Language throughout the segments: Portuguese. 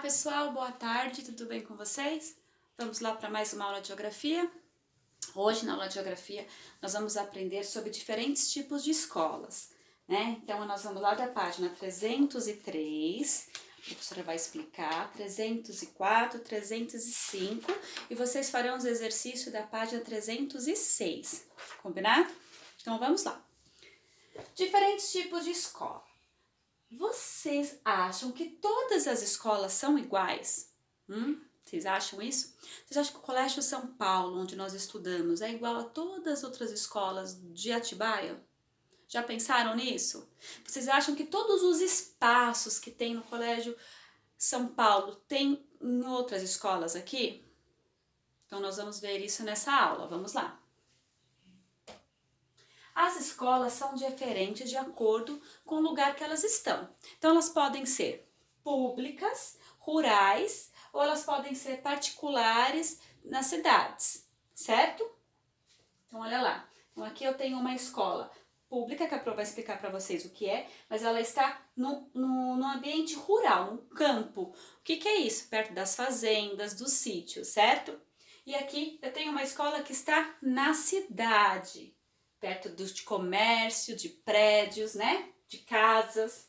Pessoal, boa tarde, tudo bem com vocês? Vamos lá para mais uma aula de geografia? Hoje, na aula de geografia, nós vamos aprender sobre diferentes tipos de escolas, né? Então, nós vamos lá da página 303, a professora vai explicar, 304, 305, e vocês farão os exercícios da página 306, combinado? Então, vamos lá. Diferentes tipos de escola. Vocês acham que todas as escolas são iguais? Vocês acham isso? Vocês acham que o Colégio São Paulo, onde nós estudamos, é igual a todas as outras escolas de Atibaia? Já pensaram nisso? Vocês acham que todos os espaços que tem no Colégio São Paulo tem em outras escolas aqui? Então nós vamos ver isso nessa aula, vamos lá. As escolas são diferentes de acordo com o lugar que elas estão. Então, elas podem ser públicas, rurais, ou elas podem ser particulares nas cidades, certo? Então, olha lá. Então, aqui eu tenho uma escola pública, que a Pro vai explicar para vocês o que é, mas ela está no ambiente rural, no campo. O que é isso? Perto das fazendas, dos sítios, certo? E aqui eu tenho uma escola que está na cidade, perto de comércio, de prédios, né? De casas.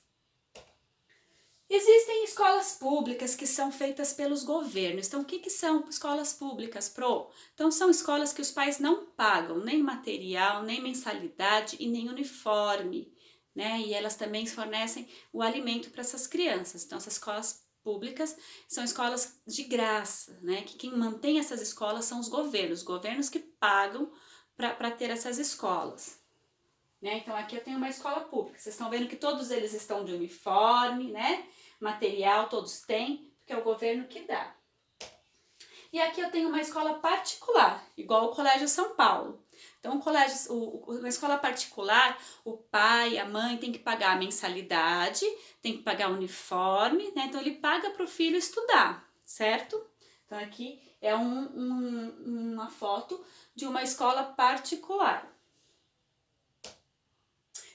Existem escolas públicas que são feitas pelos governos. Então, o que são escolas públicas, Pro? Então, são escolas que os pais não pagam nem material, nem mensalidade e nem uniforme, né? E elas também fornecem o alimento para essas crianças. Então, essas escolas públicas são escolas de graça, né? Que quem mantém essas escolas são os governos que pagam para ter essas escolas, né? Então aqui eu tenho uma escola pública, vocês estão vendo que todos eles estão de uniforme, né? Material todos têm, porque é o governo que dá. E aqui eu tenho uma escola particular, igual o Colégio São Paulo. Então uma escola particular, o pai, a mãe tem que pagar a mensalidade, tem que pagar o uniforme, né? Então ele paga para o filho estudar, certo? Então aqui é uma foto de uma escola particular.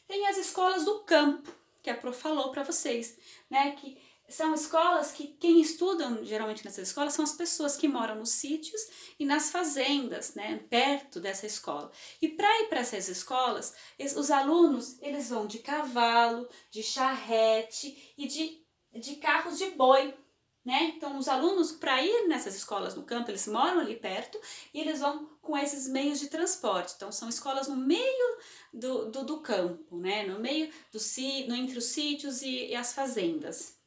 Tem as escolas do campo, que a Pro falou para vocês, né? Que são escolas que quem estudam geralmente nessas escolas são as pessoas que moram nos sítios e nas fazendas, né? Perto dessa escola. E para ir para essas escolas, os alunos eles vão de cavalo, de charrete e de carros de boi, né? Então, os alunos, para ir nessas escolas no campo, eles moram ali perto e eles vão com esses meios de transporte. Então, são escolas no meio do campo, né? No meio entre os sítios e as fazendas.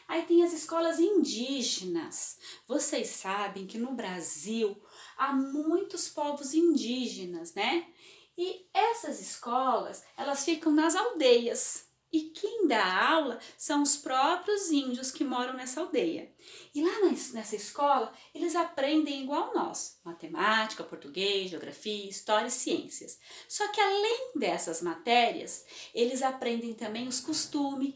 Aí tem as escolas indígenas. Vocês sabem que no Brasil há muitos povos indígenas, né? E essas escolas, elas ficam nas aldeias. E quem dá aula são os próprios índios que moram nessa aldeia. E lá nessa escola, eles aprendem igual nós, matemática, português, geografia, história e ciências. Só que além dessas matérias, eles aprendem também os costumes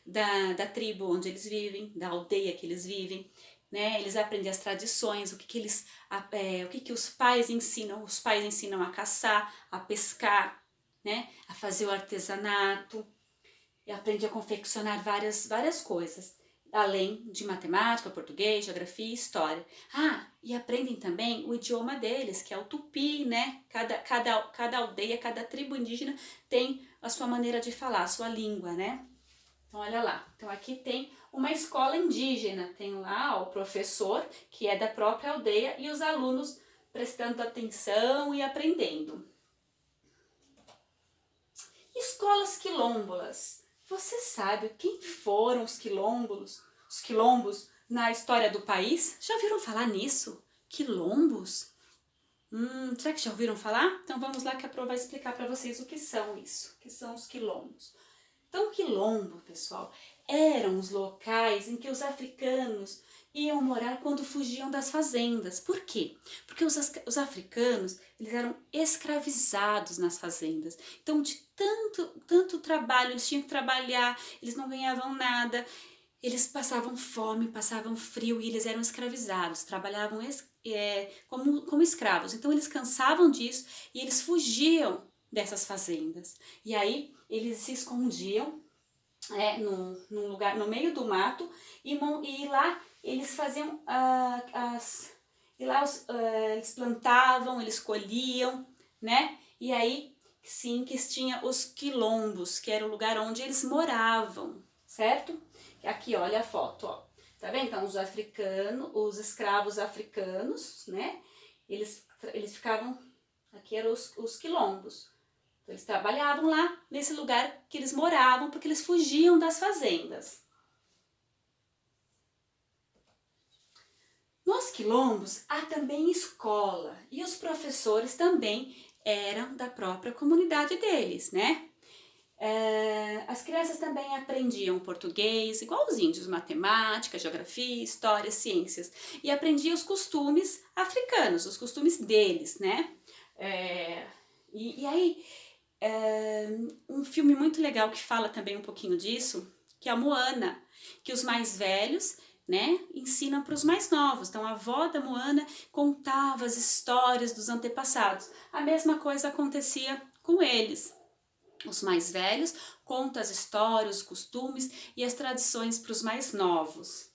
da tribo onde eles vivem, da aldeia que eles vivem, né? Eles aprendem as tradições, o que os pais ensinam. Os pais ensinam a caçar, a pescar, né? A fazer o artesanato, e aprende a confeccionar várias coisas, além de matemática, português, geografia e história. E aprendem também o idioma deles, que é o tupi, né? Cada aldeia, cada tribo indígena tem a sua maneira de falar, a sua língua, né? Então, olha lá. Então, aqui tem uma escola indígena. Tem lá o professor, que é da própria aldeia, e os alunos prestando atenção e aprendendo. Escolas quilombolas. Você sabe quem foram os quilombos na história do país? Já ouviram falar nisso? Quilombos? Será que já ouviram falar? Então vamos lá que a Pro vai explicar para vocês o que são isso, o que são os quilombos. Então, quilombo, pessoal, eram os locais em que os africanos iam morar quando fugiam das fazendas. Por quê? Porque os africanos, eles eram escravizados nas fazendas. Então, de tanto trabalho, eles tinham que trabalhar, eles não ganhavam nada, eles passavam fome, passavam frio e eles eram escravizados, trabalhavam como escravos. Então, eles cansavam disso e eles fugiam dessas fazendas. E aí, eles se escondiam num lugar no meio do mato, e lá eles faziam e lá eles plantavam, eles colhiam, né? E aí sim que tinha os quilombos, que era o lugar onde eles moravam, certo? Aqui, olha a foto, ó. Tá vendo? Então, os escravos africanos, né? Eles ficavam, aqui eram os quilombos. Então, eles trabalhavam lá nesse lugar que eles moravam, porque eles fugiam das fazendas. Nos quilombos há também escola, e os professores também eram da própria comunidade deles, né? As crianças também aprendiam português, igual os índios, matemática, geografia, história, ciências, e aprendiam os costumes africanos, os costumes deles, né? E aí, um filme muito legal que fala também um pouquinho disso, que é a Moana, que os mais velhos, né, ensinam para os mais novos. Então a avó da Moana contava as histórias dos antepassados. A mesma coisa acontecia com eles. Os mais velhos contam as histórias, os costumes e as tradições para os mais novos.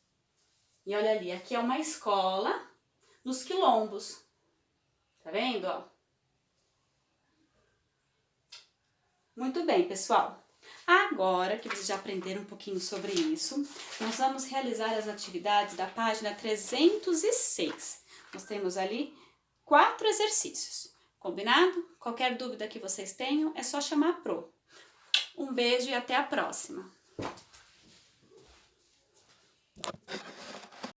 E olha ali, aqui é uma escola nos quilombos. Tá vendo, ó? Muito bem, pessoal. Agora que vocês já aprenderam um pouquinho sobre isso, nós vamos realizar as atividades da página 306. Nós temos ali 4 exercícios. Combinado? Qualquer dúvida que vocês tenham, é só chamar a Pro. Um beijo e até a próxima!